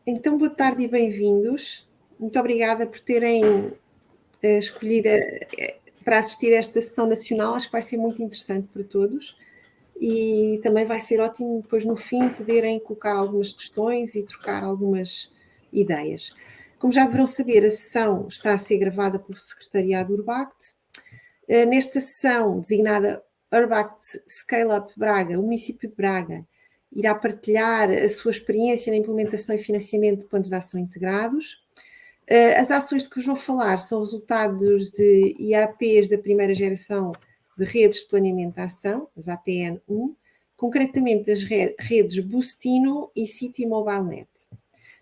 Então, boa tarde e bem-vindos. Muito obrigada por terem escolhido para assistir a esta sessão nacional. Acho que vai ser muito interessante para todos e também vai ser ótimo depois no fim poderem colocar algumas questões e trocar algumas ideias. Como já deverão saber, a sessão está a ser gravada pelo Secretariado Urbact. Nesta sessão designada Urbact Scale Up Braga, o município de Braga irá partilhar a sua experiência na implementação e financiamento de planos de ação integrados. As ações de que vos vou falar são resultados de IAPs da primeira geração de redes de planeamento de ação, as APN1, concretamente das redes Bustino e City Mobile Net.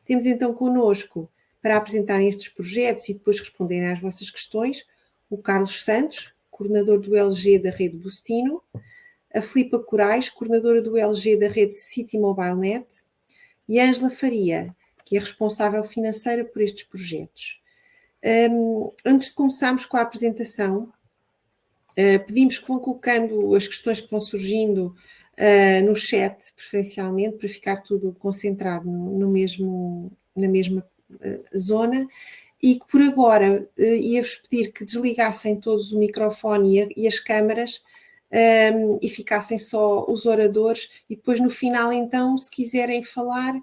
Temos então connosco, para apresentarem estes projetos e depois responderem às vossas questões, o Carlos Santos, coordenador do LG da rede Bustino, a Filipa Corais, coordenadora do LG da rede City Mobile Net, e a Ângela Faria, que é responsável financeira por estes projetos. Antes de começarmos com a apresentação, pedimos que vão colocando as questões que vão surgindo no chat, preferencialmente, para ficar tudo concentrado na mesma zona, e que por agora ia-vos pedir que desligassem todos o microfone e as câmaras e ficassem só os oradores, e depois no final, então, se quiserem falar,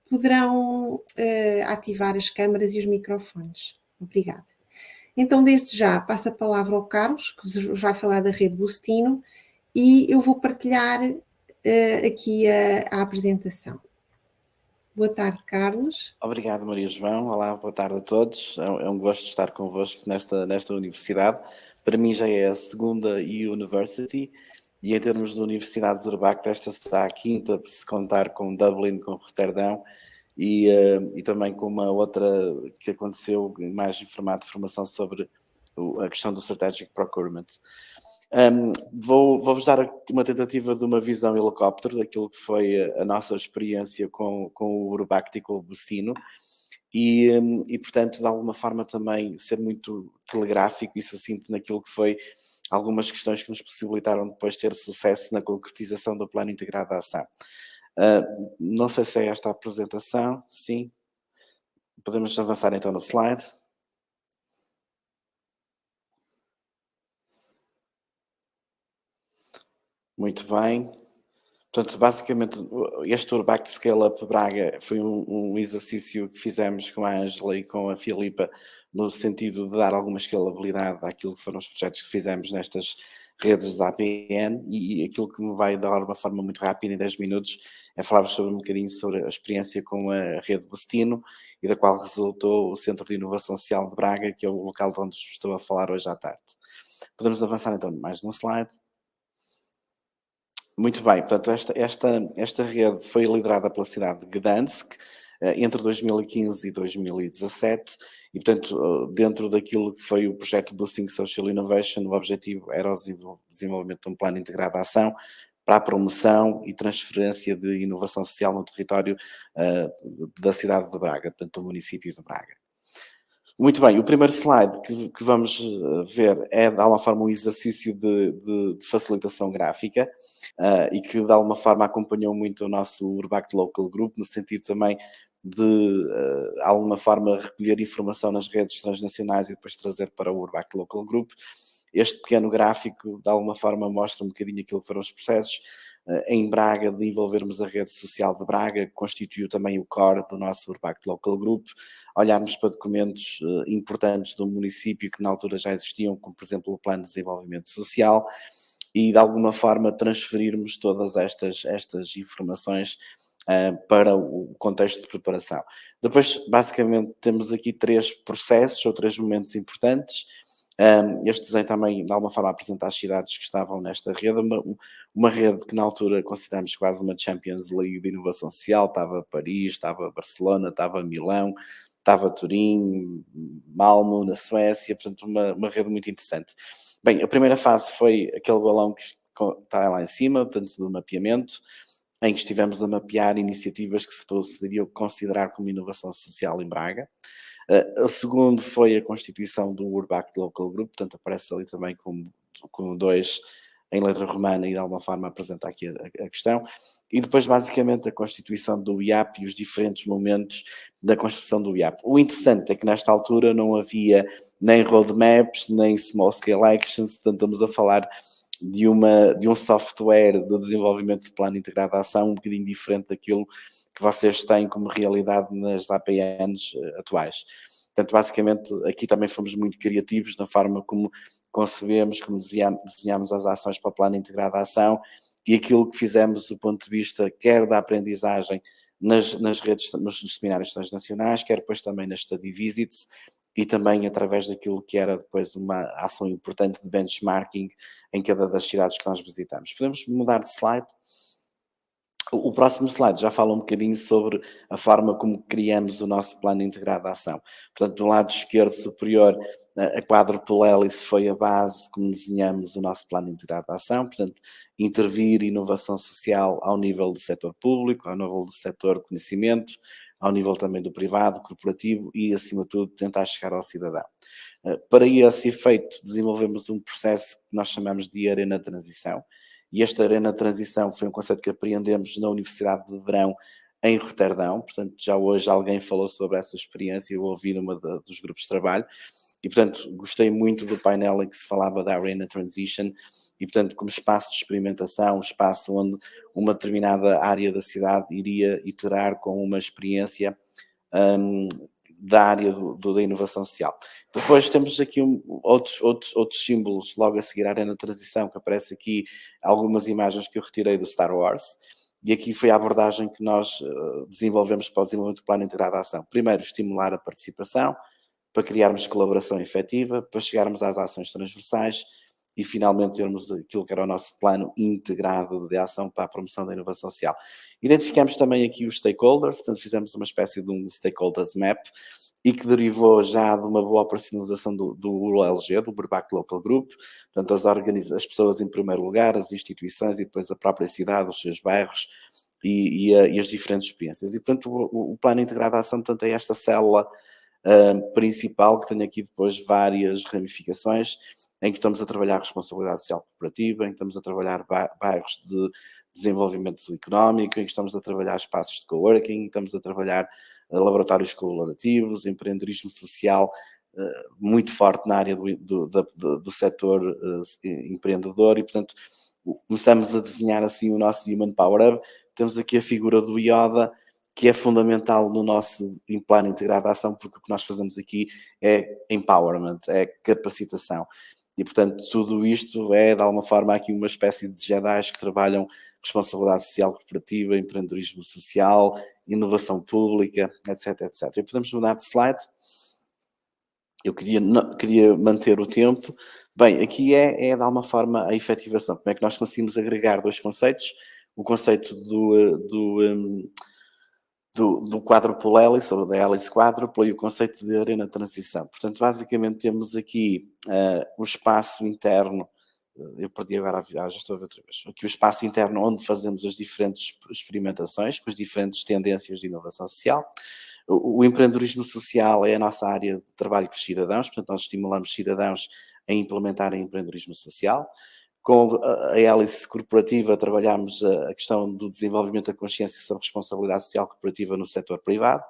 poderão ativar as câmaras e os microfones. Obrigada. Então, desde já, passo a palavra ao Carlos, que vos vai falar da rede Bustino, e eu vou partilhar aqui a apresentação. Boa tarde, Carlos. Obrigado, Maria João. Olá, boa tarde a todos. É um gosto estar convosco nesta universidade. Para mim já é a segunda university, e em termos de universidades Urbact, esta será a quinta, se contar com Dublin, com Roterdão, e também com uma outra que aconteceu mais em formato de formação sobre a questão do Strategic Procurement. Vou-vos dar uma tentativa de uma visão helicóptero daquilo que foi a nossa experiência com o Urbact e com o Bustino, e portanto, de alguma forma também ser muito telegráfico e sucinto naquilo que foi algumas questões que nos possibilitaram depois ter sucesso na concretização do Plano Integrado de Ação. Não sei se é esta a apresentação, sim. Podemos avançar então no slide. Muito bem. Portanto, basicamente, este Urbact Scale Up Braga foi um exercício que fizemos com a Ângela e com a Filipa, no sentido de dar alguma escalabilidade àquilo que foram os projetos que fizemos nestas redes da APN, e aquilo que me vai dar uma forma muito rápida, em 10 minutos, é falar-vos sobre um bocadinho sobre a experiência com a rede Bustino, e da qual resultou o Centro de Inovação Social de Braga, que é o local de onde estou a falar hoje à tarde. Podemos avançar então mais num slide. Muito bem, portanto, esta rede foi liderada pela cidade de Gdansk entre 2015 e 2017, e, portanto, dentro daquilo que foi o projeto Boosting Social Innovation, o objetivo era o desenvolvimento de um plano integrado de ação para a promoção e transferência de inovação social no território da cidade de Braga, portanto, do município de Braga. Muito bem, o primeiro slide que vamos ver é, de alguma forma, um exercício de facilitação gráfica, e que, de alguma forma, acompanhou muito o nosso Urbact Local Group, no sentido também de, de alguma forma, recolher informação nas redes transnacionais e depois trazer para o Urbact Local Group. Este pequeno gráfico, de alguma forma, mostra um bocadinho aquilo que foram os processos em Braga, de envolvermos a rede social de Braga, que constituiu também o core do nosso Urbact Local Group, olharmos para documentos importantes do município que na altura já existiam, como por exemplo o Plano de Desenvolvimento Social, e de alguma forma transferirmos todas estas informações para o contexto de preparação. Depois, basicamente, temos aqui 3 processos ou 3 momentos importantes. Este desenho também, de alguma forma, apresenta as cidades que estavam nesta rede, uma rede que na altura consideramos quase uma Champions League de inovação social. Estava Paris, estava Barcelona, estava Milão, estava Turim, Malmo, na Suécia, portanto uma rede muito interessante. Bem, a primeira fase foi aquele balão que está lá em cima, portanto do mapeamento, em que estivemos a mapear iniciativas que se poderiam considerar como inovação social em Braga. O segundo foi a constituição do Urbact Local Group, portanto aparece ali também como 2 em letra romana e de alguma forma apresenta aqui a questão. E depois, basicamente, a constituição do IAP e os diferentes momentos da construção do IAP. O interessante é que nesta altura não havia nem roadmaps, nem small scale actions, portanto estamos a falar de um software de desenvolvimento de plano integrado de ação um bocadinho diferente daquilo que vocês têm como realidade nas APNs atuais. Portanto, basicamente, aqui também fomos muito criativos na forma como concebemos, como desenhamos as ações para o plano integrado de ação e aquilo que fizemos do ponto de vista quer da aprendizagem nas redes, nos seminários transnacionais, quer depois também nas study visits e também através daquilo que era depois uma ação importante de benchmarking em cada das cidades que nós visitamos. Podemos mudar de slide? O próximo slide já fala um bocadinho sobre a forma como criamos o nosso plano integrado de ação. Portanto, do lado esquerdo superior, a quádruple hélice foi a base como desenhamos o nosso plano integrado de ação. Portanto, intervir inovação social ao nível do setor público, ao nível do setor conhecimento, ao nível também do privado, corporativo e, acima de tudo, tentar chegar ao cidadão. Para esse efeito, desenvolvemos um processo que nós chamamos de Arena de Transição. E esta Arena de Transição foi um conceito que apreendemos na Universidade de Verão, em Roterdão. Portanto, já hoje alguém falou sobre essa experiência, eu ouvi numa dos grupos de trabalho. E, portanto, gostei muito do painel em que se falava da Arena Transition e, portanto, como espaço de experimentação, um espaço onde uma determinada área da cidade iria iterar com uma experiência da área da inovação social. Depois temos aqui outros símbolos logo a seguir à Arena de Transição, que aparece aqui algumas imagens que eu retirei do Star Wars, e aqui foi a abordagem que nós desenvolvemos para o desenvolvimento do plano integrado de ação. Primeiro, estimular a participação, para criarmos colaboração efetiva, para chegarmos às ações transversais e finalmente termos aquilo que era o nosso plano integrado de ação para a promoção da inovação social. Identificamos também aqui os stakeholders, portanto fizemos uma espécie de um stakeholders map e que derivou já de uma boa operacionalização do ULG, do Burbach Local Group, portanto as pessoas em primeiro lugar, as instituições e depois a própria cidade, os seus bairros e as diferentes experiências. E portanto o plano integrado de ação, portanto, é esta célula principal, que tem aqui depois várias ramificações, em que estamos a trabalhar responsabilidade social corporativa, em que estamos a trabalhar bairros de desenvolvimento económico, em que estamos a trabalhar espaços de coworking, em que estamos a trabalhar laboratórios colaborativos, empreendedorismo social, muito forte na área do setor empreendedor e, portanto, começamos a desenhar assim o nosso Human Power Hub. Temos aqui a figura do Yoda, que é fundamental no nosso plano integrado de ação, porque o que nós fazemos aqui é empowerment, é capacitação. E, portanto, tudo isto é, de alguma forma, aqui uma espécie de Jedi que trabalham responsabilidade social corporativa, empreendedorismo social, inovação pública, etc, etc. E podemos mudar de slide. Eu queria manter o tempo. Bem, aqui é de alguma forma a efetivação. Como é que nós conseguimos agregar dois conceitos? O conceito do quádruplo hélice, ou da hélice quádrupla, e o conceito de arena de transição. Portanto, basicamente temos aqui o espaço interno, eu perdi agora, já estou a ver outra vez, aqui o espaço interno onde fazemos as diferentes experimentações, com as diferentes tendências de inovação social. O empreendedorismo social é a nossa área de trabalho com os cidadãos, portanto, nós estimulamos cidadãos a implementarem empreendedorismo social. Com a hélice corporativa, trabalhamos a questão do desenvolvimento da consciência sobre responsabilidade social corporativa no setor privado.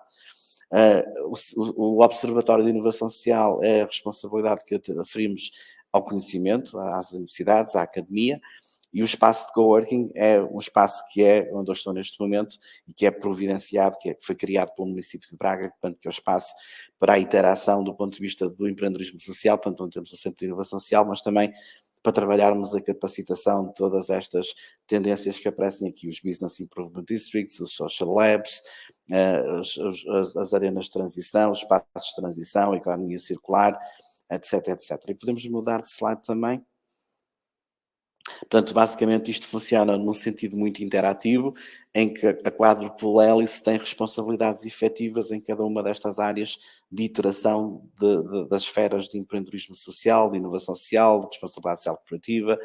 O Observatório de Inovação Social é a responsabilidade que aferimos ao conhecimento, às universidades, à academia, e o espaço de coworking é um espaço que é onde eu estou neste momento e que é providenciado, que foi criado pelo município de Braga, portanto, que é o espaço para a interação do ponto de vista do empreendedorismo social, portanto, onde temos o Centro de Inovação Social, mas também para trabalharmos a capacitação de todas estas tendências que aparecem aqui, os Business Improvement Districts, os Social Labs, as arenas de transição, os espaços de transição, a economia circular, etc, etc. E podemos mudar de slide também. Portanto, basicamente isto funciona num sentido muito interativo, em que a quádruple hélice tem responsabilidades efetivas em cada uma destas áreas de iteração das esferas de empreendedorismo social, de inovação social, de responsabilidade social corporativa,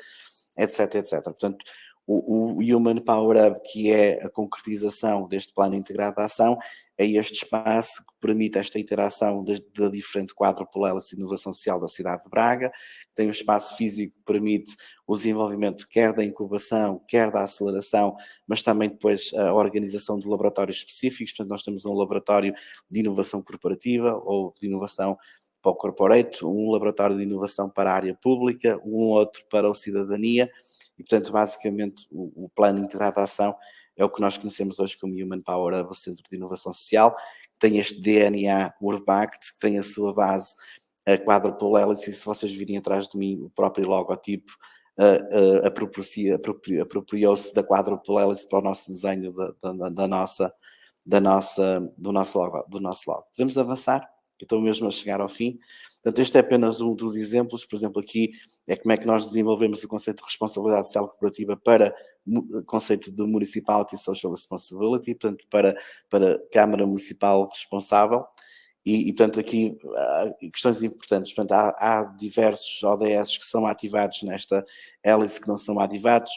etc, etc. Portanto, O Human Power Hub, que é a concretização deste plano integrado de ação, é este espaço que permite esta interação da diferente quádrupla hélice de inovação social da cidade de Braga. Tem um espaço físico que permite o desenvolvimento quer da incubação, quer da aceleração, mas também depois a organização de laboratórios específicos. Portanto, nós temos um laboratório de inovação corporativa ou de inovação para o corporate, um laboratório de inovação para a área pública, um outro para a cidadania. E, portanto, basicamente, o plano integrado de ação é o que nós conhecemos hoje como Human Power Hub, o Centro de Inovação Social, que tem este DNA Urbact, que tem a sua base a quádrupla hélice, e se vocês virem atrás de mim, o próprio logotipo apropriou-se da quádrupla hélice para o nosso desenho do nosso logo. Podemos avançar? Eu estou mesmo a chegar ao fim. Portanto, este é apenas um dos exemplos. Por exemplo, aqui é como é que nós desenvolvemos o conceito de responsabilidade social corporativa para o conceito de Municipality Social Responsibility, portanto, para Câmara Municipal Responsável. E portanto, aqui há questões importantes. Portanto, há diversos ODS que são ativados nesta hélice que não são ativados.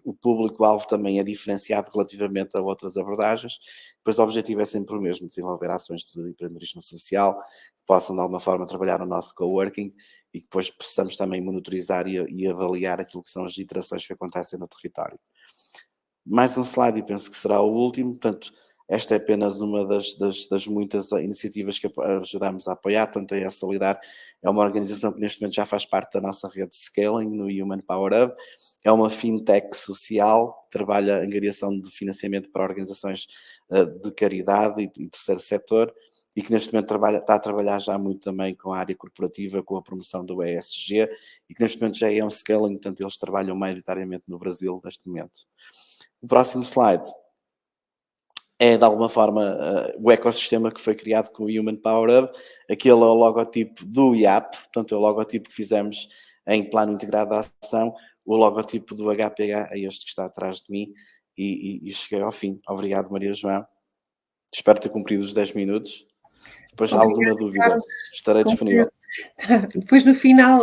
O público-alvo também é diferenciado relativamente a outras abordagens. Depois, o objetivo é sempre o mesmo: desenvolver ações de empreendedorismo social que possam, de alguma forma, trabalhar no nosso coworking e que depois possamos também monitorizar e avaliar aquilo que são as iterações que acontecem no território. Mais um slide, e penso que será o último. Portanto, esta é apenas uma das muitas iniciativas que ajudamos a apoiar. Portanto, a Solidar é uma organização que neste momento já faz parte da nossa rede de scaling no Human Power Hub. É uma fintech social que trabalha a angariação de financiamento para organizações de caridade e terceiro setor, e que neste momento está a trabalhar já muito também com a área corporativa, com a promoção do ESG, e que neste momento já é um scaling, portanto eles trabalham maioritariamente no Brasil neste momento. O próximo slide é, de alguma forma, o ecossistema que foi criado com o Human Power Hub. Aquele é o logotipo do IAP, portanto é o logotipo que fizemos em plano integrado de ação. O logotipo do HPH é este que está atrás de mim, e cheguei ao fim. Obrigado, Maria João. Espero ter cumprido os 10 minutos. Depois, alguma dúvida, Carlos, estarei disponível. Depois, no final,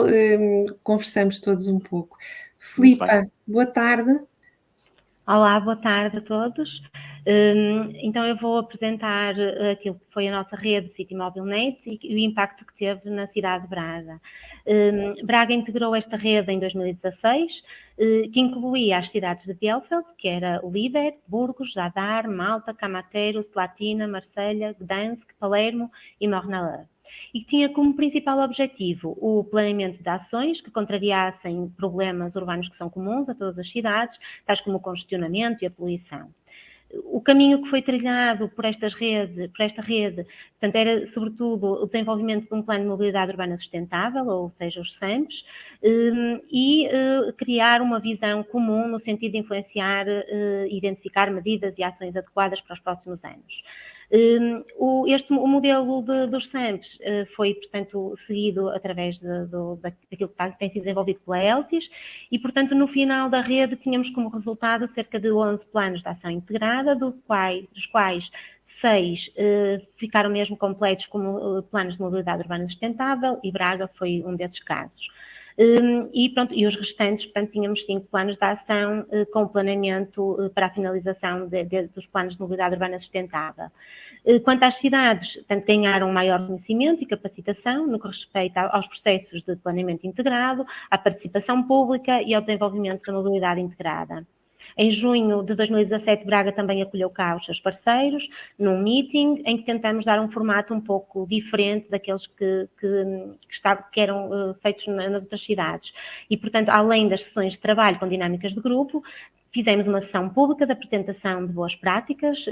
conversamos todos um pouco. Filipa, boa tarde. Olá, boa tarde a todos. Então eu vou apresentar aquilo que foi a nossa rede City Mobile Net e o impacto que teve na cidade de Braga. Braga integrou esta rede em 2016, que incluía as cidades de Bielefeld, que era o líder, Burgos, Zadar, Malta, Camateiro, Slatina, Marselha, Gdansk, Palermo e Mornalã. E que tinha como principal objetivo o planeamento de ações que contrariassem problemas urbanos que são comuns a todas as cidades, tais como o congestionamento e a poluição. O caminho que foi trilhado por esta rede, portanto, era sobretudo o desenvolvimento de um plano de mobilidade urbana sustentável, ou seja, os SAMPs, e criar uma visão comum no sentido de influenciar e identificar medidas e ações adequadas para os próximos anos. O modelo dos SAMPs foi, portanto, seguido através daquilo que tem sido desenvolvido pela ELTIS e, portanto, no final da rede tínhamos como resultado cerca de 11 planos de ação integrada, dos quais 6 ficaram mesmo completos como planos de mobilidade urbana sustentável, e Braga foi um desses casos. E os restantes, portanto, tínhamos 5 planos de ação com planeamento para a finalização dos planos de mobilidade urbana sustentável. Quanto às cidades, portanto, ganharam maior conhecimento e capacitação no que respeita aos processos de planeamento integrado, à participação pública e ao desenvolvimento da mobilidade integrada. Em junho de 2017, Braga também acolheu cá os seus parceiros, num meeting em que tentamos dar um formato um pouco diferente daqueles que eram feitos nas outras cidades. E, portanto, além das sessões de trabalho com dinâmicas de grupo, fizemos uma sessão pública de apresentação de boas práticas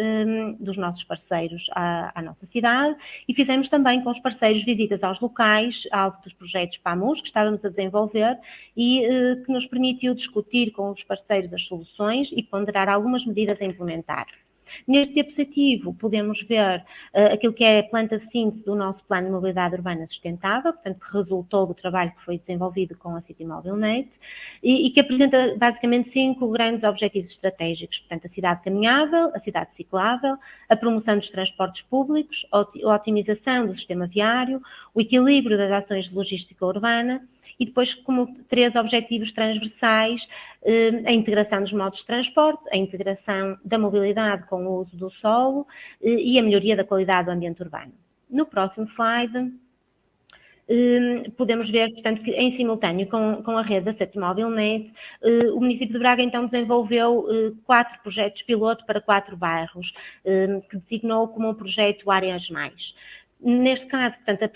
dos nossos parceiros à nossa cidade, e fizemos também com os parceiros visitas aos locais, alvo dos projetos PAMUS que estávamos a desenvolver e que nos permitiu discutir com os parceiros as soluções e ponderar algumas medidas a implementar. Neste diapositivo podemos ver aquilo que é a planta de síntese do nosso plano de mobilidade urbana sustentável, portanto, que resultou do trabalho que foi desenvolvido com a City Mobile Net e que apresenta basicamente 5 grandes objetivos estratégicos, portanto, a cidade caminhável, a cidade ciclável, a promoção dos transportes públicos, a otimização do sistema viário, o equilíbrio das ações de logística urbana e depois como 3 objetivos transversais, a integração dos modos de transporte, a integração da mobilidade com o uso do solo e a melhoria da qualidade do ambiente urbano. No próximo slide, podemos ver, portanto, que em simultâneo com a rede da CETIMóvel-NET, o município de Braga então desenvolveu 4 projetos piloto para 4 bairros, que designou como um projeto Áreas Mais. Neste caso, portanto,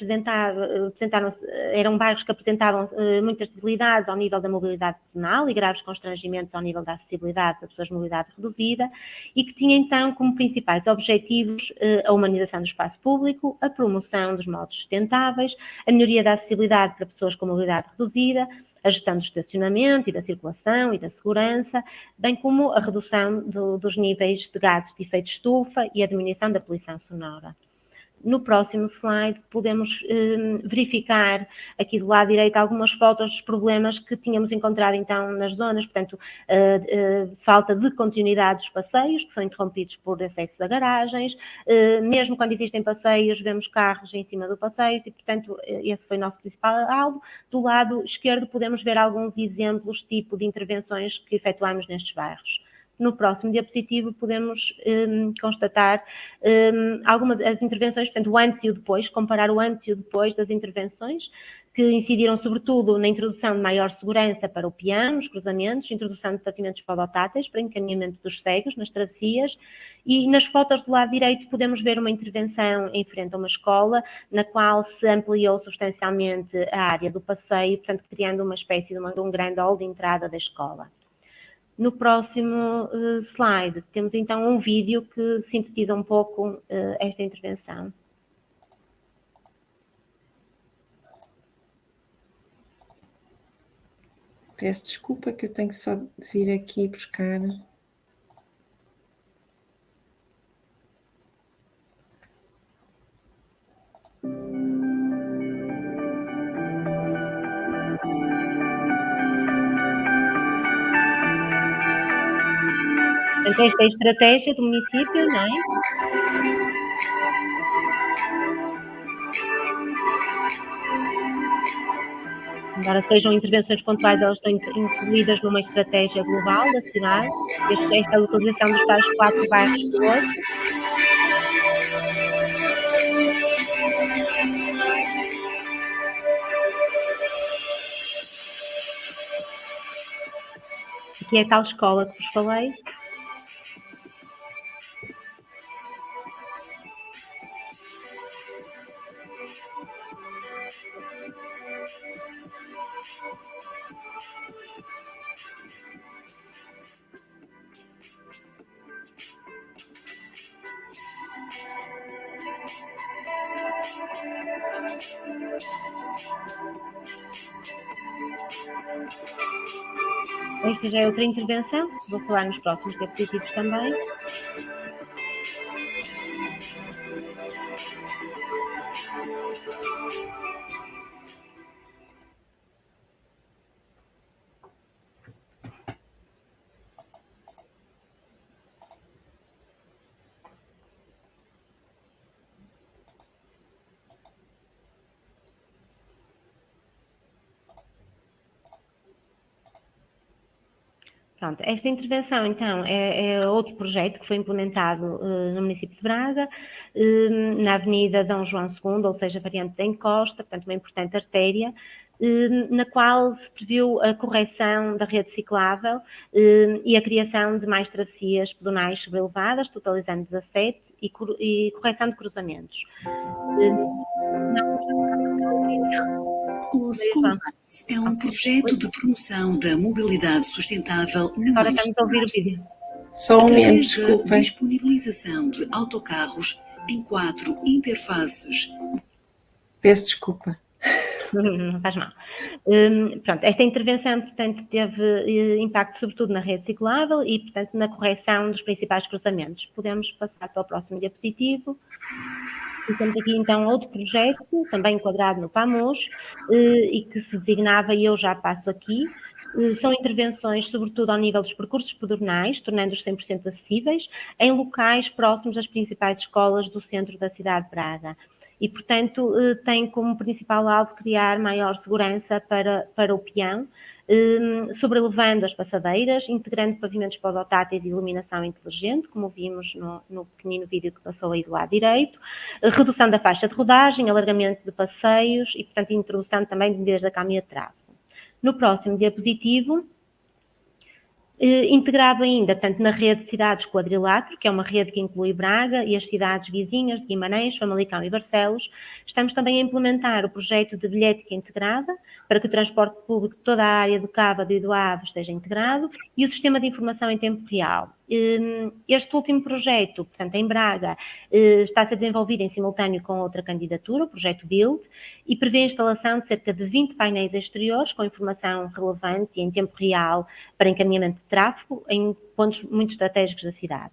eram bairros que apresentavam muitas debilidades ao nível da mobilidade pedonal e graves constrangimentos ao nível da acessibilidade para pessoas de mobilidade reduzida e que tinha então como principais objetivos a humanização do espaço público, a promoção dos modos sustentáveis, a melhoria da acessibilidade para pessoas com mobilidade reduzida, a gestão do estacionamento e da circulação e da segurança, bem como a redução dos níveis de gases de efeito estufa e a diminuição da poluição sonora. No próximo slide podemos verificar aqui do lado direito algumas fotos dos problemas que tínhamos encontrado então nas zonas, portanto, falta de continuidade dos passeios, que são interrompidos por acessos a garagens, mesmo quando existem passeios, vemos carros em cima do passeio e, portanto, esse foi o nosso principal alvo. Do lado esquerdo podemos ver alguns exemplos tipo de intervenções que efetuamos nestes bairros. No próximo diapositivo podemos constatar algumas as intervenções, portanto, o antes e o depois, comparar o antes e o depois das intervenções, que incidiram sobretudo na introdução de maior segurança para o peão, nos cruzamentos, introdução de pavimentos podotáteis para encaminhamento dos cegos nas travessias, e nas fotos do lado direito podemos ver uma intervenção em frente a uma escola, na qual se ampliou substancialmente a área do passeio, portanto, criando uma espécie de um grande hall de entrada da escola. No próximo slide, temos então um vídeo que sintetiza um pouco esta intervenção. Peço desculpa que eu tenho só de vir aqui buscar. Então, esta é a estratégia do município, não é? Embora sejam intervenções pontuais, elas estão incluídas numa estratégia global da cidade. Esta localização dos tais 4 bairros pilotos. Aqui é a tal escola que vos falei. Esta já é outra intervenção, vou falar nos próximos diapositivos também. Pronto, esta intervenção, então, é outro projeto que foi implementado no município de Braga, na Avenida Dom João II, ou seja, variante da Encosta, portanto, uma importante artéria, na qual se previu a correção da rede ciclável e a criação de mais travessias pedonais sobrelevadas, totalizando 17, e correção de cruzamentos. O Schoolbus é um projeto de promoção da mobilidade sustentável no Agora estamos a ouvir o vídeo. Só um momento, através da desculpem. disponibilização de autocarros em 4 interfaces. Peço desculpa. Não faz mal. Pronto, esta intervenção, portanto, teve impacto sobretudo na rede ciclável e, portanto, na correção dos principais cruzamentos. Podemos passar para o próximo diapositivo. E temos aqui, então, outro projeto, também enquadrado no PAMUS, e que se designava, e eu já passo aqui, são intervenções, sobretudo ao nível dos percursos pedonais, tornando-os 100% acessíveis, em locais próximos às principais escolas do centro da cidade de Braga. e, portanto, tem como principal alvo criar maior segurança para o peão, sobrelevando as passadeiras, integrando pavimentos podotáteis e iluminação inteligente, como vimos no pequenino vídeo que passou aí do lado direito, redução da faixa de rodagem, alargamento de passeios e, portanto, introdução também de medidas da caminha de tráfego. No próximo diapositivo, integrado ainda tanto na rede de cidades quadrilátero, que é uma rede que inclui Braga e as cidades vizinhas de Guimarães, Famalicão e Barcelos, estamos também a implementar o projeto de bilhética integrada, para que o transporte público de toda a área do Cávado e do Ave esteja integrado, e o sistema de informação em tempo real. Este último projeto, portanto, em Braga, está a ser desenvolvido em simultâneo com outra candidatura, o projeto BUILD, e prevê a instalação de cerca de 20 painéis exteriores com informação relevante e em tempo real para encaminhamento de tráfego em pontos muito estratégicos da cidade.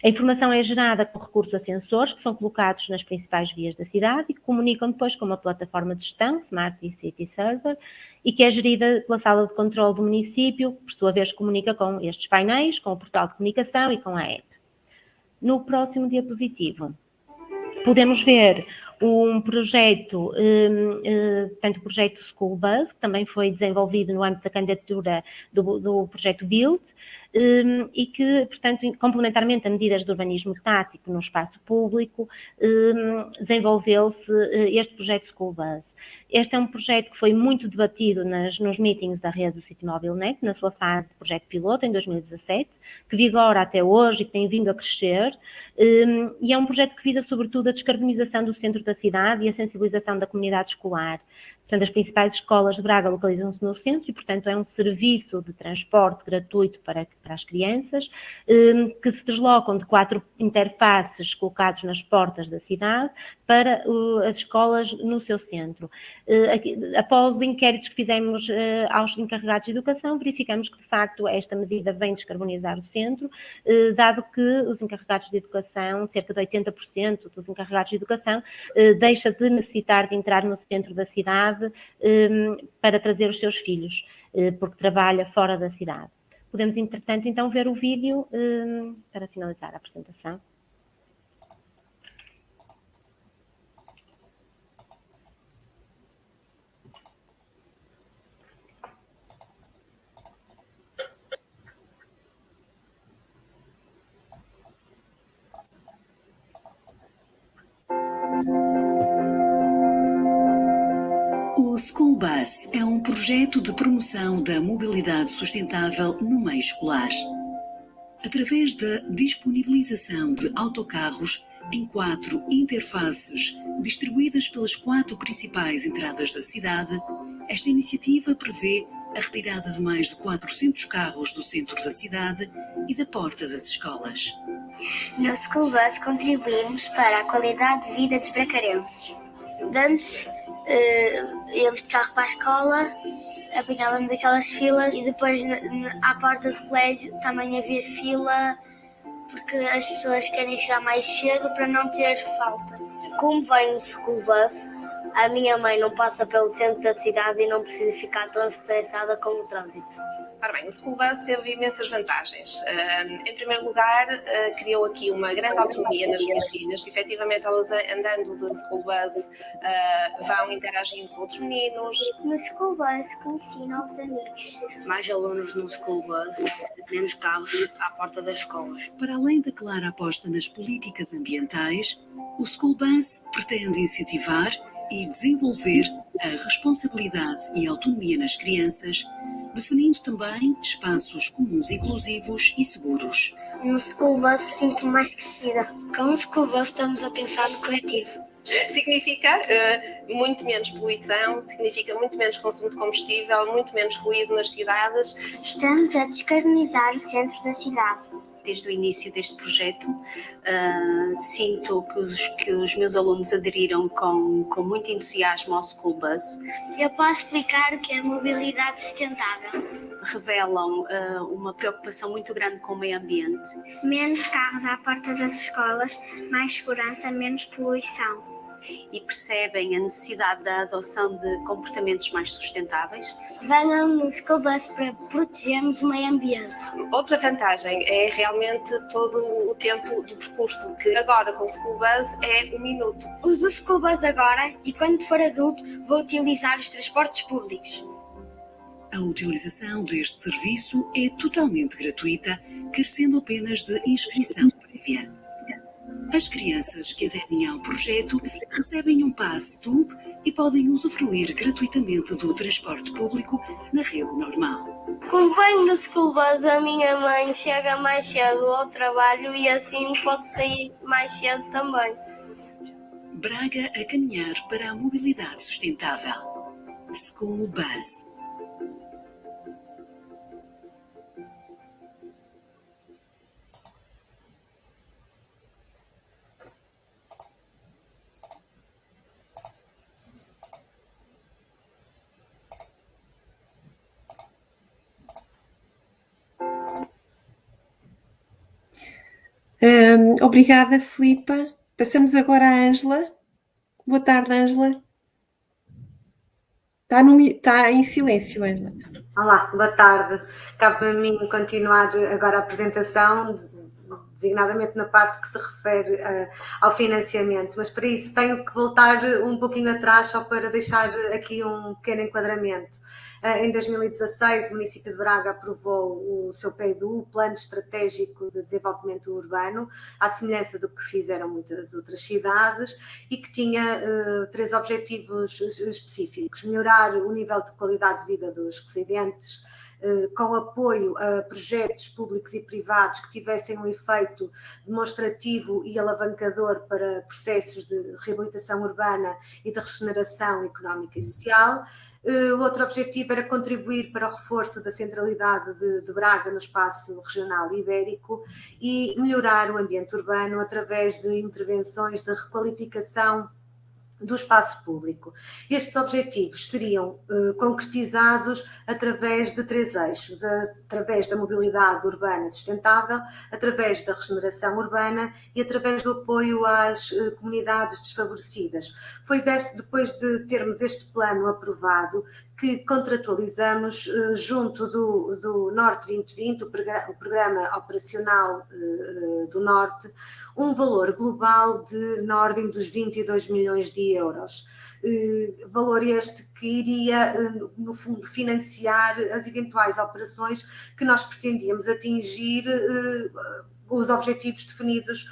A informação é gerada com recurso a sensores que são colocados nas principais vias da cidade e que comunicam depois com uma plataforma de gestão, Smart City Server, e que é gerida pela sala de controle do município, que por sua vez comunica com estes painéis, com o portal de comunicação e com a app. No próximo diapositivo, podemos ver um projeto, portanto, o projeto School Bus, que também foi desenvolvido no âmbito da candidatura do projeto BUILD, e que, portanto, complementarmente a medidas de urbanismo tático no espaço público, desenvolveu-se este projeto School Bus. Este é um projeto que foi muito debatido nos meetings da rede do CityMobileNet, na sua fase de projeto piloto, em 2017, que vigora até hoje e que tem vindo a crescer, e é um projeto que visa, sobretudo, a descarbonização do centro da cidade e a sensibilização da comunidade escolar. Portanto, as principais escolas de Braga localizam-se no centro e, portanto, é um serviço de transporte gratuito para as crianças, que se deslocam de 4 interfaces colocados nas portas da cidade para as escolas no seu centro. Após os inquéritos que fizemos aos encarregados de educação, verificamos que, de facto, esta medida vem descarbonizar o centro, dado que os encarregados de educação, cerca de 80% dos encarregados de educação, deixa de necessitar de entrar no centro da cidade para trazer os seus filhos, porque trabalha fora da cidade. Podemos, entretanto, então ver o vídeo para finalizar a apresentação. O School Bus é um projeto de promoção da mobilidade sustentável no meio escolar. Através da disponibilização de autocarros em 4 interfaces distribuídas pelas 4 principais entradas da cidade, esta iniciativa prevê a retirada de mais de 400 carros do centro da cidade e da porta das escolas. No School Bus contribuímos para a qualidade de vida dos bracarenses. Antes, íamos de carro para a escola, apanhávamos aquelas filas e depois à porta do colégio também havia fila porque as pessoas querem chegar mais cedo para não ter falta. Como vai no School Bus, a minha mãe não passa pelo centro da cidade e não precisa ficar tão estressada com o trânsito. Ora bem, o School Bus teve imensas vantagens. Em primeiro lugar, criou aqui uma grande autonomia nas minhas filhas. Efetivamente, elas andando de School Bus vão interagindo com outros meninos. No School Bus conheci novos amigos. Mais alunos no School Bus, menos carros à porta das escolas. Para além da clara aposta nas políticas ambientais, o School Bus pretende incentivar e desenvolver a responsabilidade e autonomia nas crianças, definindo também espaços comuns inclusivos e seguros. No School Bus sinto-me mais crescida. Com o School Bus estamos a pensar no coletivo. Significa muito menos poluição, significa muito menos consumo de combustível, muito menos ruído nas cidades. Estamos a descarbonizar o centro da cidade. Desde o início deste projeto, sinto que os meus alunos aderiram com muito entusiasmo ao School Bus. Eu posso explicar o que é mobilidade sustentável. Revelam uma preocupação muito grande com o meio ambiente. Menos carros à porta das escolas, mais segurança, menos poluição. e percebem a necessidade da adoção de comportamentos mais sustentáveis. Venham no School Bus para protegermos o meio ambiente. Outra vantagem é realmente todo o tempo do percurso, que agora com o School Bus é 1 minuto. Uso o School Bus agora e quando for adulto vou utilizar os transportes públicos. A utilização deste serviço é totalmente gratuita, carecendo apenas de inscrição prévia. As crianças que aderem ao projeto recebem um passe TUB e podem usufruir gratuitamente do transporte público na rede normal. Como venho no School Bus, a minha mãe chega mais cedo ao trabalho e assim pode sair mais cedo também. Braga a caminhar para a mobilidade sustentável. School Bus. Obrigada, Filipa. Passamos agora à Ângela. Boa tarde, Ângela. Está em silêncio, Ângela. Olá, boa tarde. Cabe a mim continuar agora a apresentação, designadamente na parte que se refere ao financiamento, mas para isso tenho que voltar um pouquinho atrás só para deixar aqui um pequeno enquadramento. Em 2016, o município de Braga aprovou o seu PEDU, o Plano Estratégico de Desenvolvimento Urbano, à semelhança do que fizeram muitas outras cidades, e que tinha 3 objetivos específicos: melhorar o nível de qualidade de vida dos residentes, com apoio a projetos públicos e privados que tivessem um efeito demonstrativo e alavancador para processos de reabilitação urbana e de regeneração económica e social. O outro objetivo era contribuir para o reforço da centralidade de Braga no espaço regional ibérico e melhorar o ambiente urbano através de intervenções de requalificação do espaço público. Estes objetivos seriam concretizados através de 3 eixos: através da mobilidade urbana sustentável, através da regeneração urbana e através do apoio às comunidades desfavorecidas. Foi depois de termos este plano aprovado que contratualizamos junto do Norte 2020, o Programa Operacional do Norte, um valor global na ordem dos 22 milhões de euros. Valor este que iria, no fundo, financiar as eventuais operações que nós pretendíamos atingir, os objetivos definidos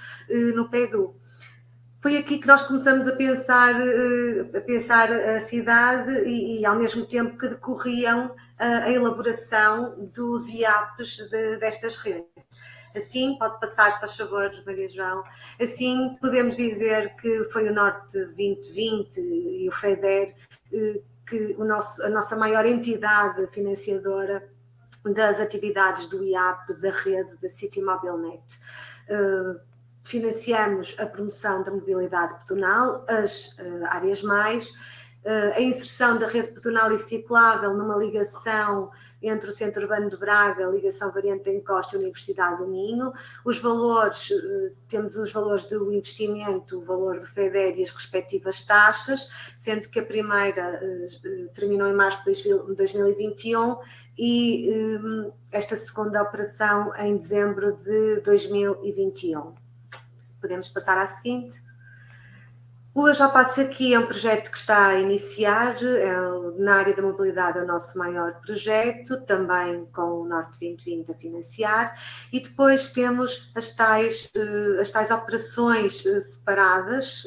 no PEDU. Foi aqui que nós começamos a pensar a cidade e ao mesmo tempo que decorriam a elaboração dos IAPs destas redes. Assim, pode passar, faz favor, Maria João. Assim, podemos dizer que foi o Norte 2020 e o FEDER que a nossa maior entidade financiadora das atividades do IAP da rede da City MobileNet. Financiamos a promoção da mobilidade pedonal, as áreas mais, a inserção da rede pedonal e ciclável numa ligação entre o Centro Urbano de Braga, a ligação Variante da Encosta e a Universidade do Minho. Os valores, temos os valores do investimento, o valor do FEDER e as respectivas taxas, sendo que a primeira terminou em março de 2021 e esta segunda operação em dezembro de 2021. Podemos passar à seguinte. O Eu Já Passo Aqui é um projeto que está a iniciar, na área da mobilidade é o nosso maior projeto, também com o Norte 2020 a financiar, e depois temos as tais operações separadas,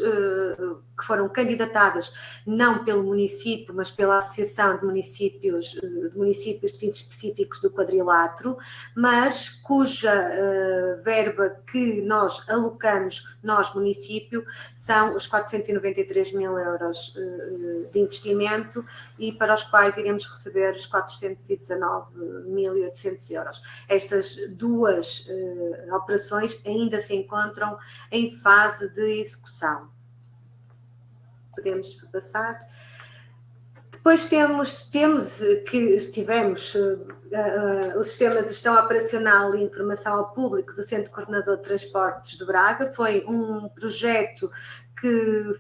que foram candidatadas não pelo município, mas pela Associação de Municípios de Fins Específicos do Quadrilátero, mas cuja verba que nós alocamos, nós município, são os 493 mil euros de investimento e para os quais iremos receber os 419.800 euros. Estas 2 operações ainda se encontram em fase de execução. Podemos passar. Depois tivemos o Sistema de Gestão Operacional e Informação ao Público do Centro Coordenador de Transportes de Braga. Foi um projeto que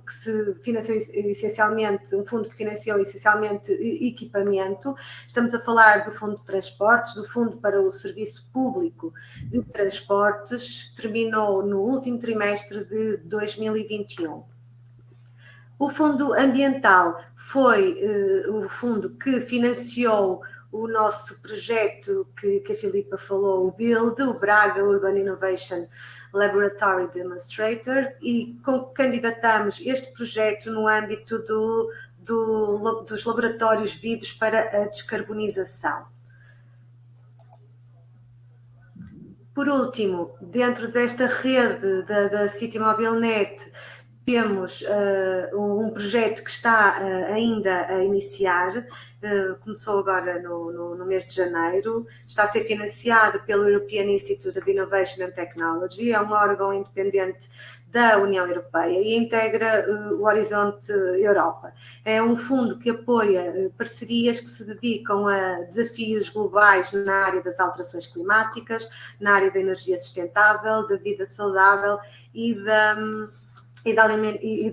se financiou essencialmente, um fundo que financiou essencialmente equipamento. Estamos a falar do Fundo de Transportes, do Fundo para o Serviço Público de Transportes, terminou no último trimestre de 2021. O Fundo Ambiental foi o fundo que financiou o nosso projeto que a Filipa falou, o BUILD, o Braga Urban Innovation Laboratory Demonstrator, e candidatamos este projeto no âmbito dos laboratórios vivos para a descarbonização. Por último, dentro desta rede da CityMobileNet, temos um projeto que está ainda a iniciar, começou agora no mês de janeiro, está a ser financiado pelo European Institute of Innovation and Technology, é um órgão independente da União Europeia e integra o Horizonte Europa. É um fundo que apoia parcerias que se dedicam a desafios globais na área das alterações climáticas, na área da energia sustentável, da vida saudável e da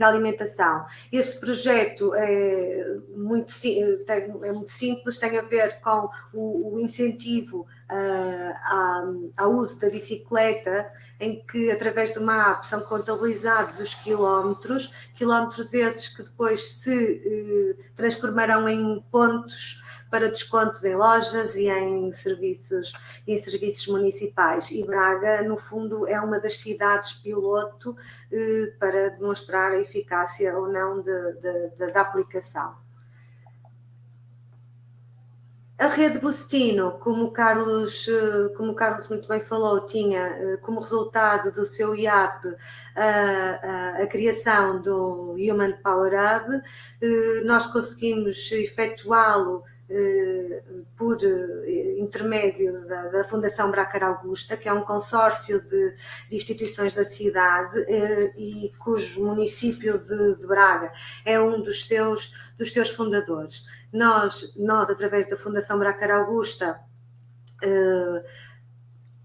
alimentação. Este projeto é muito simples, tem a ver com o incentivo ao uso da bicicleta, em que através de uma app são contabilizados os quilómetros esses que depois se transformarão em pontos para descontos em lojas e em serviços municipais. E Braga, no fundo, é uma das cidades piloto para demonstrar a eficácia ou não da aplicação. A rede Bustino, como o Carlos muito bem falou, tinha como resultado do seu IAP a criação do Human Power Hub. Nós conseguimos efetuá-lo por intermédio da Fundação Brácar Augusta, que é um consórcio de instituições da cidade e cujo município de Braga é um dos seus fundadores. Nós, através da Fundação Brácar Augusta,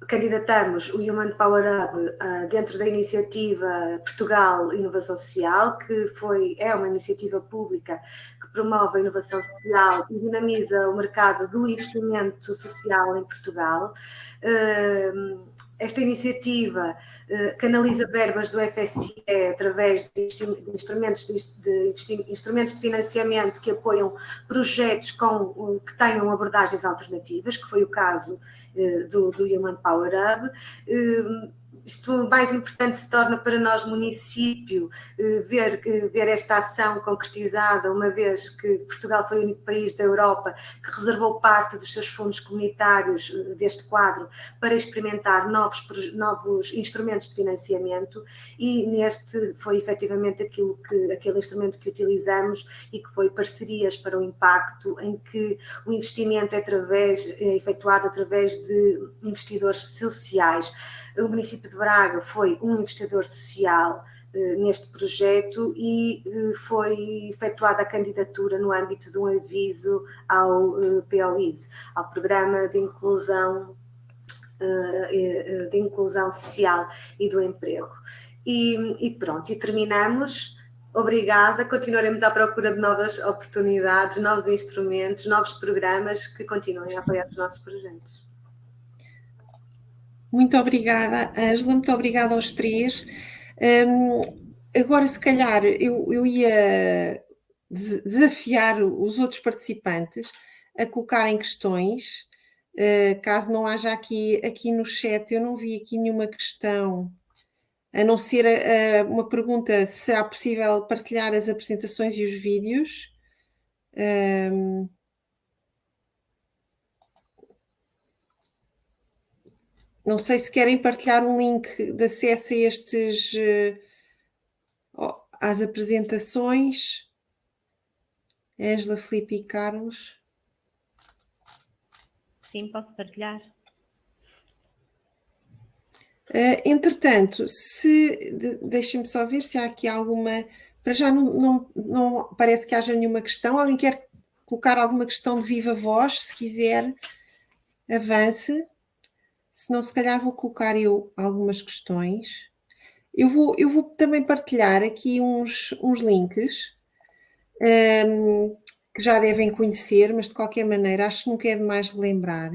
candidatamos o Human Power Hub dentro da iniciativa Portugal Inovação Social, que é uma iniciativa pública que promove a inovação social e dinamiza o mercado do investimento social em Portugal. Esta iniciativa canaliza verbas do FSE através de instrumentos de financiamento que apoiam projetos que tenham abordagens alternativas, que foi o caso do Human Power Hub. Isto mais importante se torna para nós, município, ver esta ação concretizada, uma vez que Portugal foi o único país da Europa que reservou parte dos seus fundos comunitários deste quadro para experimentar novos instrumentos de financiamento, e neste foi efetivamente aquele instrumento que utilizamos e que foi parcerias para o impacto, em que o investimento é efetuado através de investidores sociais. O município de Braga foi um investidor social neste projeto e foi efetuada a candidatura no âmbito de um aviso ao POIS, ao Programa de Inclusão Social e do Emprego. E pronto, e terminamos. Obrigada, continuaremos à procura de novas oportunidades, novos instrumentos, novos programas que continuem a apoiar os nossos projetos. Muito obrigada, Ângela, muito obrigada aos três. Agora, se calhar, eu ia desafiar os outros participantes a colocarem questões, caso não haja aqui no chat, eu não vi aqui nenhuma questão, a não ser uma pergunta: será possível partilhar as apresentações e os vídeos? Não sei se querem partilhar um link de acesso a às apresentações. Ângela, Filipe e Carlos. Sim, posso partilhar. Entretanto, deixem-me só ver se há aqui alguma para já não parece que haja nenhuma questão. Alguém quer colocar alguma questão de viva voz? Se quiser, avance. Senão, se calhar, vou colocar eu algumas questões. Eu vou também partilhar aqui uns links que já devem conhecer, mas de qualquer maneira acho que nunca é demais relembrar.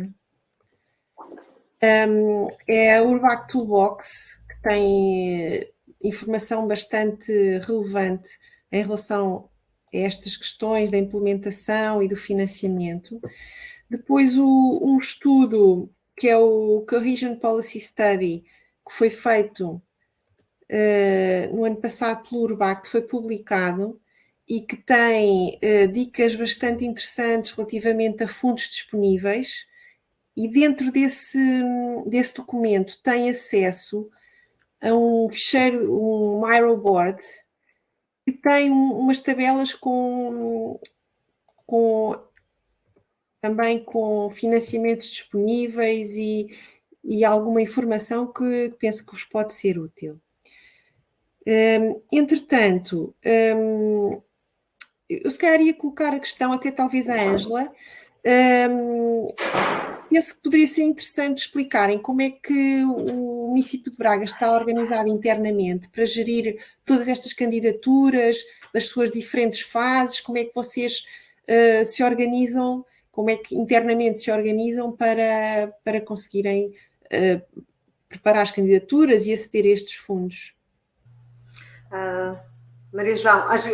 É a Urbact Toolbox, que tem informação bastante relevante em relação a estas questões da implementação e do financiamento. Depois um estudo que é o Cohesion Policy Study, que foi feito no ano passado pelo Urbact, foi publicado e que tem dicas bastante interessantes relativamente a fundos disponíveis, e dentro desse documento tem acesso a um ficheiro, um Miro board, que tem umas tabelas também com financiamentos disponíveis e alguma informação que penso que vos pode ser útil. Entretanto, eu se calhar ia colocar a questão até talvez à Ângela. Penso que poderia ser interessante explicarem como é que o município de Braga está organizado internamente para gerir todas estas candidaturas, nas suas diferentes fases, como é que vocês se organizam, como é que internamente se organizam para conseguirem preparar as candidaturas e aceder a estes fundos. Maria João, às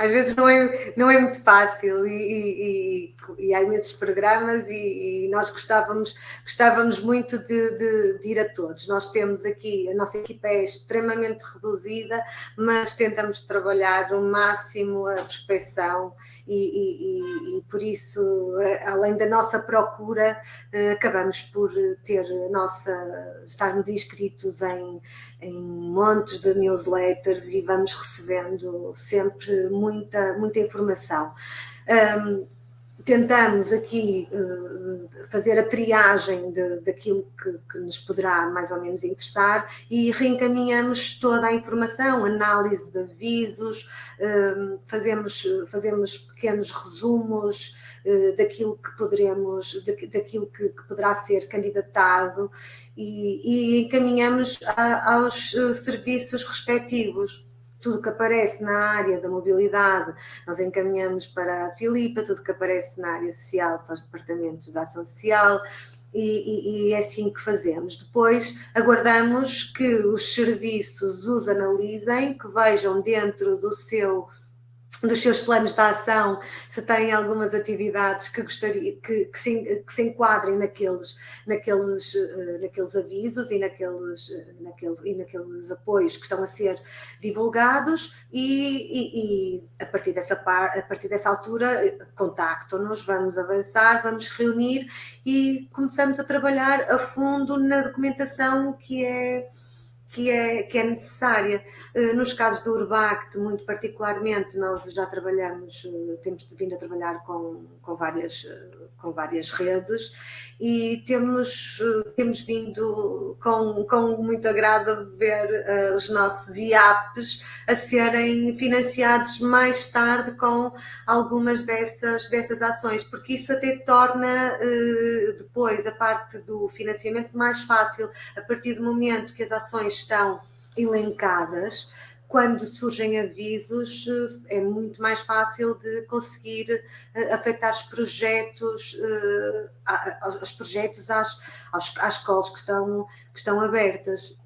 vezes não é muito fácil e há imensos programas e nós gostávamos muito de ir a todos. Nós temos aqui, a nossa equipa é extremamente reduzida, mas tentamos trabalhar o máximo a prospecção e por isso, além da nossa procura, acabamos por estarmos inscritos em montes de newsletters e vamos recebendo sempre muita informação. Tentamos aqui fazer a triagem daquilo que nos poderá mais ou menos interessar e reencaminhamos toda a informação, análise de avisos, fazemos pequenos resumos daquilo que poderá ser candidatado e encaminhamos aos serviços respectivos. Tudo que aparece na área da mobilidade, nós encaminhamos para a Filipa, tudo que aparece na área social para os departamentos da ação social e é assim que fazemos. Depois aguardamos que os serviços os analisem, que vejam dentro dos seus planos de ação se têm algumas atividades que gostaria que se enquadrem naqueles avisos e naqueles apoios que estão a ser divulgados e a partir dessa altura contactam-nos, vamos avançar, vamos reunir e começamos a trabalhar a fundo na documentação que é necessária. Nos casos do Urbact, muito particularmente, nós já temos vindo a trabalhar com várias redes e temos vindo com muito agrado a ver os nossos IAPs a serem financiados mais tarde com algumas dessas ações, porque isso até torna depois a parte do financiamento mais fácil, a partir do momento que as ações estão elencadas. Quando surgem avisos, é muito mais fácil de conseguir afetar os projetos, às calls que estão abertas.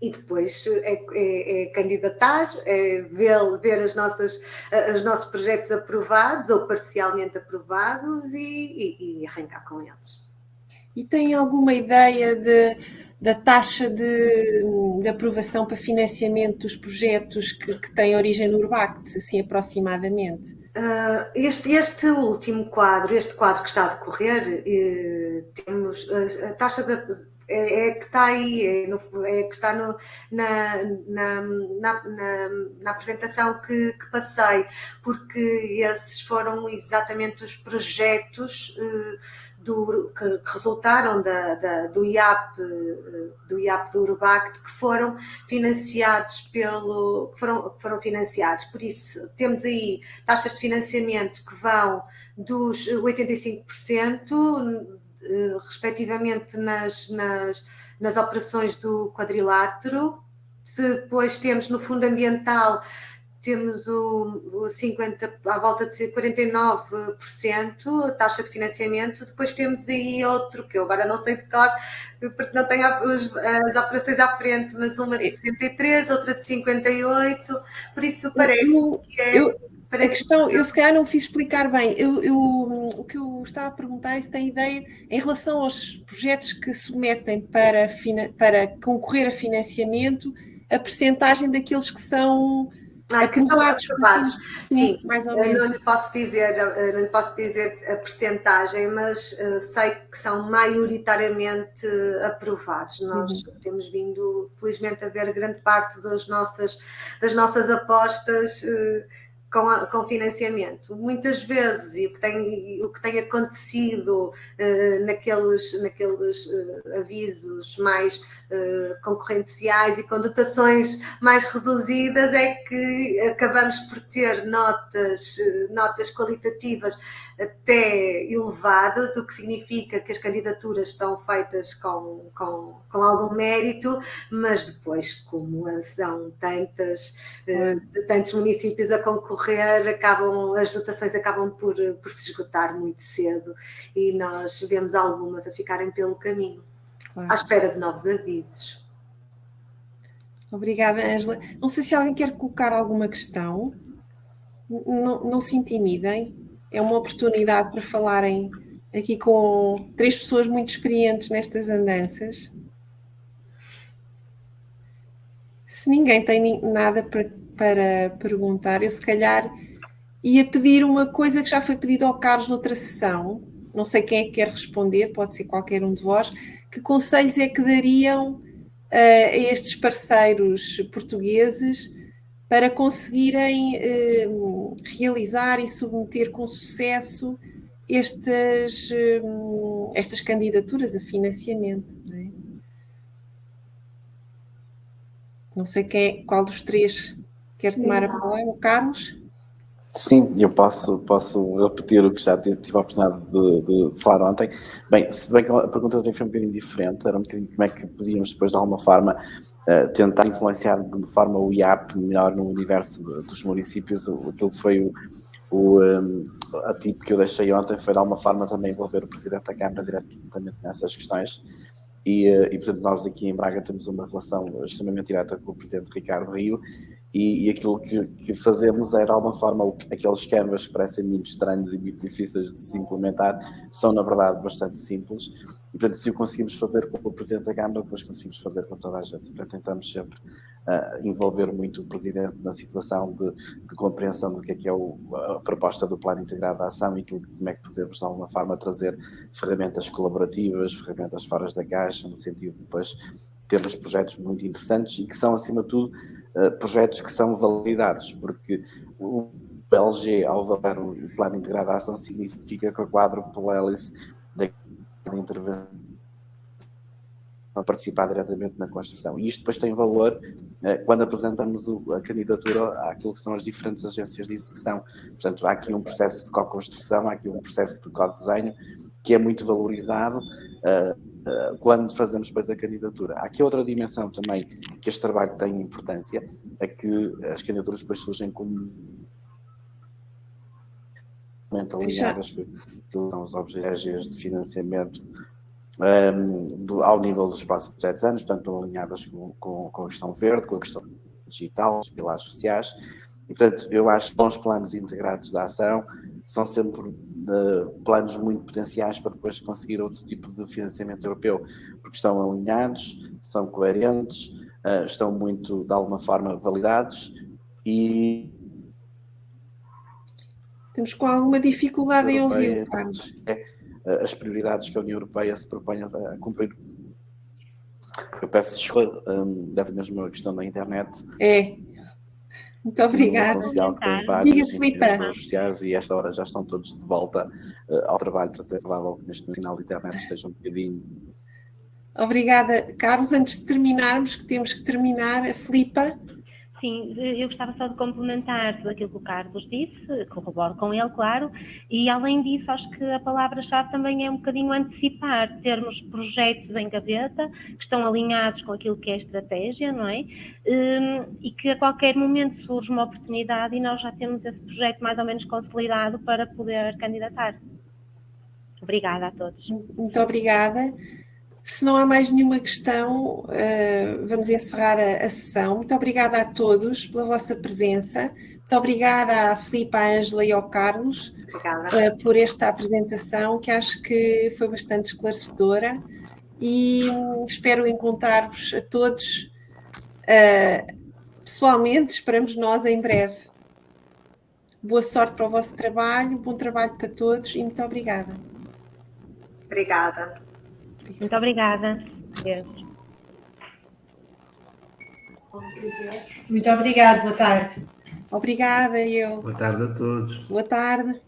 E depois é candidatar, é ver os nossos projetos aprovados ou parcialmente aprovados e arrancar com eles. E tem alguma ideia da taxa de aprovação para financiamento dos projetos que têm origem no Urbact, assim aproximadamente? Este último quadro, este quadro que está a decorrer, temos a taxa que está aí, que está na apresentação que passei, porque esses foram exatamente os projetos que resultaram do IAP do Urbact, que foram financiados foram financiados. Por isso, temos aí taxas de financiamento que vão dos 85%, respectivamente nas operações do quadrilátero. Depois temos no fundo ambiental, temos à volta de 49% a taxa de financiamento. Depois temos aí outro, que eu agora não sei de cor, porque não tenho as operações à frente, mas uma de 63%, outra de 58%, por isso parece que é... A questão, eu se calhar não fiz explicar bem. O que eu estava a perguntar é se tem ideia, em relação aos projetos que submetem para concorrer a financiamento, a percentagem daqueles que são aprovados. Sim, mais ou menos. Não lhe posso dizer a percentagem, mas sei que são maioritariamente aprovados. Nós temos vindo, felizmente, a ver grande parte das nossas apostas com financiamento. Muitas vezes, e o que tem acontecido naqueles avisos mais concorrenciais e com dotações mais reduzidas, é que acabamos por ter notas qualitativas até elevadas, o que significa que as candidaturas estão feitas com algum mérito, mas depois, como são tantos municípios a concorrer, as dotações acabam por se esgotar muito cedo e nós vemos algumas a ficarem pelo caminho, à espera de novos avisos. Obrigada, Ângela. Não sei se alguém quer colocar alguma questão. Não se intimidem. É uma oportunidade para falarem aqui com 3 pessoas muito experientes nestas andanças. Se ninguém tem nada para perguntar, eu se calhar ia pedir uma coisa que já foi pedido ao Carlos noutra sessão, não sei quem é que quer responder, pode ser qualquer um de vós. Que conselhos é que dariam a estes parceiros portugueses para conseguirem realizar e submeter com sucesso estas candidaturas a financiamento? Não é? Não sei qual dos 3 quer tomar a palavra, o Carlos? Sim, eu posso repetir o que já tive a oportunidade de falar ontem. Bem, se bem que a pergunta foi um bocadinho diferente, era um bocadinho como é que podíamos depois de alguma forma tentar influenciar de forma o IAP melhor no universo dos municípios. Aquilo foi a tip que eu deixei ontem, foi de alguma forma também envolver o Presidente da Câmara diretamente nessas questões. E portanto, nós aqui em Braga temos uma relação extremamente direta com o Presidente Ricardo Rio, e aquilo que fazemos é, de alguma forma, aqueles canvas que parecem muito estranhos e muito difíceis de se implementar, são, na verdade, bastante simples. E, portanto, se o conseguimos fazer com o Presidente da Câmara, depois conseguimos fazer com toda a gente. E, portanto, tentamos sempre envolver muito o Presidente na situação de compreensão do que é a proposta do Plano Integrado de Ação e como é que podemos, de alguma forma, trazer ferramentas colaborativas, ferramentas fora da caixa, no sentido de depois termos projetos muito interessantes e que são, acima de tudo, projetos que são validados, porque o LG, ao valer o Plano Integrado de Ação, significa que o quádruplo hélice da intervenção participar diretamente na construção. E isto depois tem valor quando apresentamos a candidatura àquilo que são as diferentes agências de execução. Portanto, há aqui um processo de co-construção, há aqui um processo de co-desenho que é muito valorizado quando fazemos depois a candidatura. Há aqui outra dimensão também que este trabalho tem importância, é que as candidaturas depois surgem como alinhadas com os objetivos de financiamento ao nível dos próximos 7 anos, portanto alinhadas com a questão verde, com a questão digital, os pilares sociais. E, portanto, eu acho que bons planos integrados de ação são sempre planos muito potenciais para depois conseguir outro tipo de financiamento europeu, porque estão alinhados, são coerentes, estão muito, de alguma forma, validados e... Temos com alguma dificuldade em ouvir, Carlos. As prioridades que a União Europeia se propõe a cumprir. Eu peço desculpa, deve mesmo uma questão da internet. Muito obrigada. Social, que tem Diga, vários Filipe. indicadores sociais e a esta hora já estão todos de volta ao trabalho, portanto é provável que neste final de internet esteja um bocadinho. Obrigada, Carlos. Antes de terminarmos, que temos que terminar, a Filipa. Sim, eu gostava só de complementar tudo aquilo que o Carlos disse, corroboro com ele, claro, e além disso acho que a palavra-chave também é um bocadinho antecipar, termos projetos em gaveta que estão alinhados com aquilo que é a estratégia, não é? E que a qualquer momento surge uma oportunidade e nós já temos esse projeto mais ou menos consolidado para poder candidatar. Obrigada a todos. Muito obrigada. Se não há mais nenhuma questão, vamos encerrar a sessão. Muito obrigada a todos pela vossa presença. Muito obrigada à Filipe, à Ângela e ao Carlos por esta apresentação, que acho que foi bastante esclarecedora. E espero encontrar-vos a todos pessoalmente, esperamos nós em breve. Boa sorte para o vosso trabalho, bom trabalho para todos e muito obrigada. Obrigada. Muito obrigada. Deus. Muito obrigada, boa tarde. Obrigada, eu. Boa tarde a todos. Boa tarde.